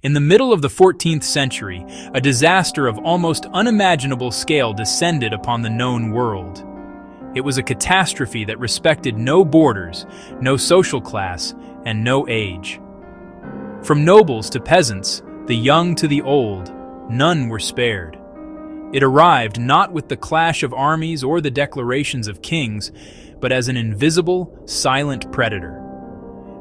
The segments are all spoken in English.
In the middle of the 14th century, a disaster of almost unimaginable scale descended upon the known world. It was a catastrophe that respected no borders, no social class, and no age. From nobles to peasants, the young to the old, none were spared. It arrived not with the clash of armies or the declarations of kings, but as an invisible, silent predator.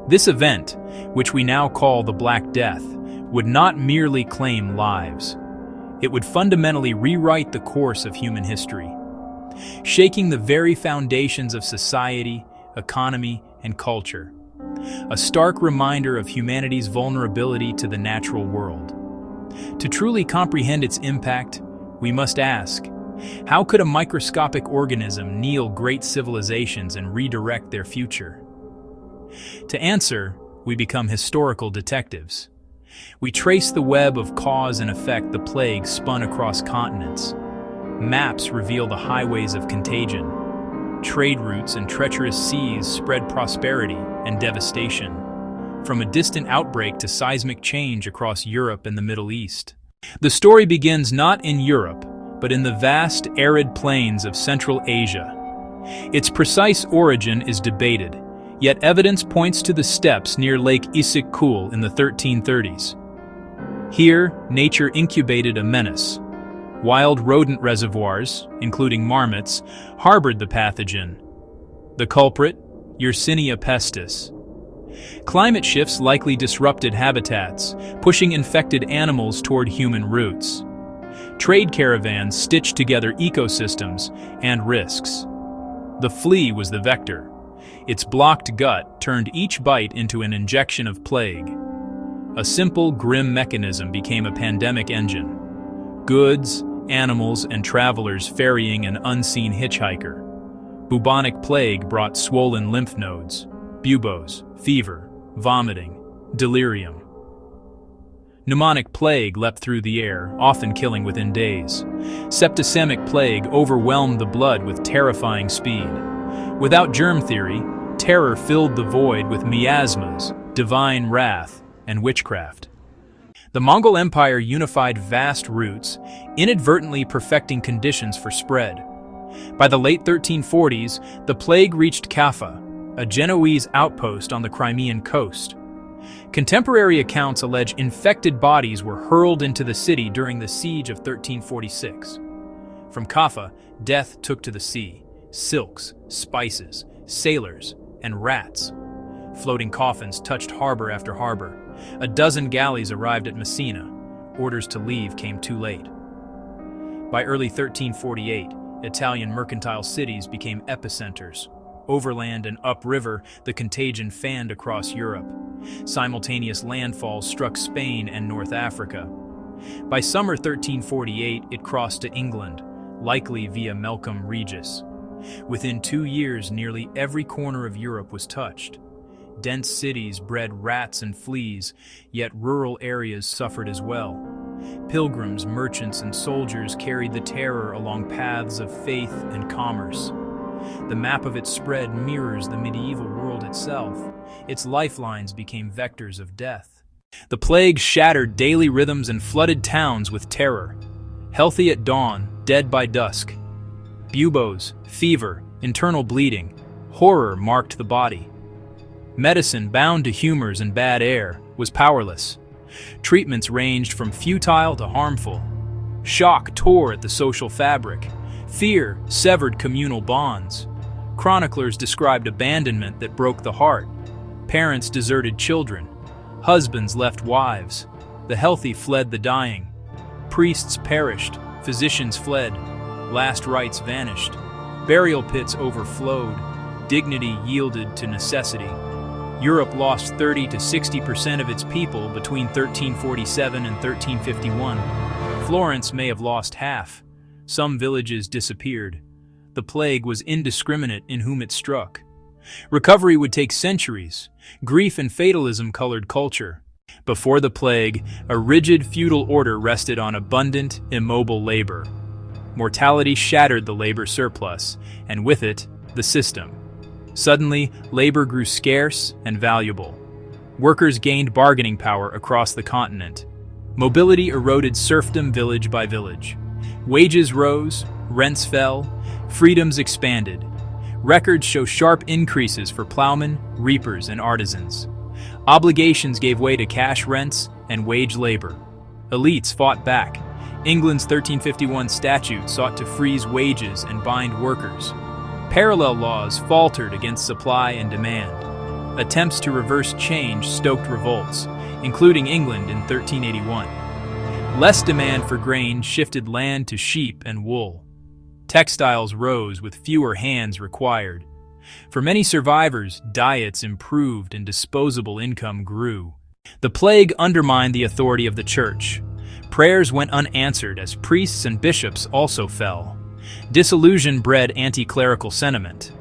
This event, which we now call the Black Death, would not merely claim lives. It would fundamentally rewrite the course of human history, shaking the very foundations of society, economy, and culture. A stark reminder of humanity's vulnerability to the natural world. To truly comprehend its impact, we must ask, how could a microscopic organism kneel great civilizations and redirect their future? To answer, we become historical detectives. We trace the web of cause and effect the plague spun across continents. Maps reveal the highways of contagion. Trade routes and treacherous seas spread prosperity and devastation, from a distant outbreak to seismic change across Europe and the Middle East. The story begins not in Europe, but in the vast, arid plains of Central Asia. Its precise origin is debated, yet evidence points to the steppes near Lake Issyk-Kul in the 1330s. Here, nature incubated a menace. Wild rodent reservoirs, including marmots, harbored the pathogen. The culprit, Yersinia pestis. Climate shifts likely disrupted habitats, pushing infected animals toward human routes. Trade caravans stitched together ecosystems and risks. The flea was the vector. Its blocked gut turned each bite into an injection of plague. A simple, grim mechanism became a pandemic engine. Goods, animals, and travelers ferrying an unseen hitchhiker. Bubonic plague brought swollen lymph nodes, buboes, fever, vomiting, delirium. Pneumonic plague leapt through the air, often killing within days. Septicemic plague overwhelmed the blood with terrifying speed. Without germ theory, terror filled the void with miasmas, divine wrath, and witchcraft. The Mongol Empire unified vast routes, inadvertently perfecting conditions for spread. By the late 1340s, the plague reached Kaffa, a Genoese outpost on the Crimean coast. Contemporary accounts allege infected bodies were hurled into the city during the siege of 1346. From Kaffa, death took to the sea: silks, spices, sailors, and rats. Floating coffins touched harbor after harbor. A dozen galleys arrived at Messina. Orders to leave came too late. By early 1348, Italian mercantile cities became epicenters. Overland and upriver, the contagion fanned across Europe. Simultaneous landfalls struck Spain and North Africa. By summer 1348, it crossed to England, likely via Melcombe Regis. Within 2 years, nearly every corner of Europe was touched. Dense cities bred rats and fleas, yet rural areas suffered as well. Pilgrims, merchants, and soldiers carried the terror along paths of faith and commerce. The map of its spread mirrors the medieval world itself. Its lifelines became vectors of death. The plague shattered daily rhythms and flooded towns with terror. Healthy at dawn, dead by dusk. Buboes, fever, internal bleeding, horror marked the body. Medicine, bound to humors and bad air, was powerless. Treatments ranged from futile to harmful. Shock tore at the social fabric. Fear severed communal bonds. Chroniclers described abandonment that broke the heart. Parents deserted children. Husbands left wives. The healthy fled the dying. Priests perished. Physicians fled. Last rites vanished. Burial pits overflowed. Dignity yielded to necessity. Europe lost 30 to 60% of its people between 1347 and 1351. Florence may have lost half. Some villages disappeared. The plague was indiscriminate in whom it struck. Recovery would take centuries. Grief and fatalism colored culture. Before the plague, a rigid feudal order rested on abundant, immobile labor. Mortality shattered the labor surplus, and with it, the system. Suddenly, labor grew scarce and valuable. Workers gained bargaining power across the continent. Mobility eroded serfdom village by village. Wages rose, rents fell, freedoms expanded. Records show sharp increases for plowmen, reapers, and artisans. Obligations gave way to cash rents and wage labor. Elites fought back. England's 1351 statute sought to freeze wages and bind workers. Parallel laws faltered against supply and demand. Attempts to reverse change stoked revolts, including England in 1381. Less demand for grain shifted land to sheep and wool. Textiles rose with fewer hands required. For many survivors, diets improved and disposable income grew. The plague undermined the authority of the church. Prayers went unanswered as priests and bishops also fell. Disillusion bred anti-clerical sentiment.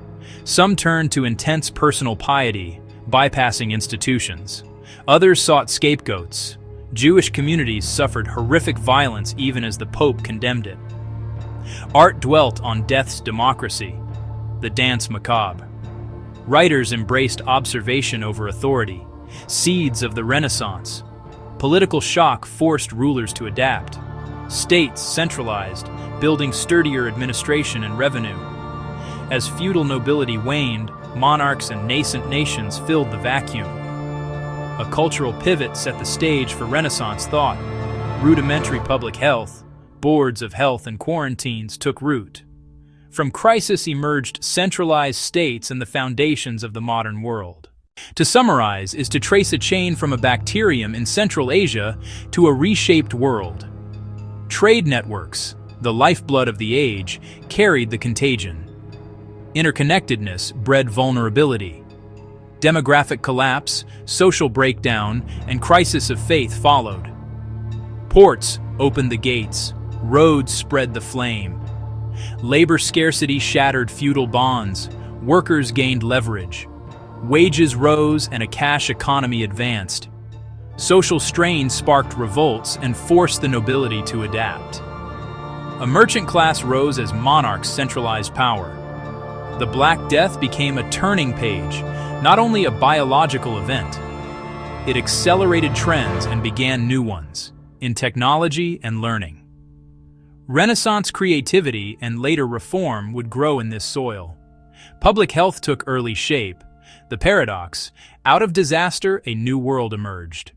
Some turned to intense personal piety, bypassing institutions. Others sought scapegoats. Jewish communities suffered horrific violence even as the Pope condemned it. Art dwelt on death's democracy, the dance macabre. Writers embraced observation over authority, seeds of the Renaissance. Political shock forced rulers to adapt. States centralized, building sturdier administration and revenue. As feudal nobility waned, monarchs and nascent nations filled the vacuum. A cultural pivot set the stage for Renaissance thought. Rudimentary public health, boards of health and quarantines took root. From crisis emerged centralized states and the foundations of the modern world. To summarize is to trace a chain from a bacterium in Central Asia to a reshaped world. Trade networks, the lifeblood of the age, carried the contagion. Interconnectedness bred vulnerability. Demographic collapse, social breakdown, and crisis of faith followed. Ports opened the gates, roads spread the flame. Labor scarcity shattered feudal bonds, workers gained leverage. Wages rose and a cash economy advanced. Social strain sparked revolts and forced the nobility to adapt. A merchant class rose as monarchs centralized power. The Black Death became a turning page, not only a biological event. It accelerated trends and began new ones, in technology and learning. Renaissance creativity and later reform would grow in this soil. Public health took early shape. The paradox: out of disaster, a new world emerged.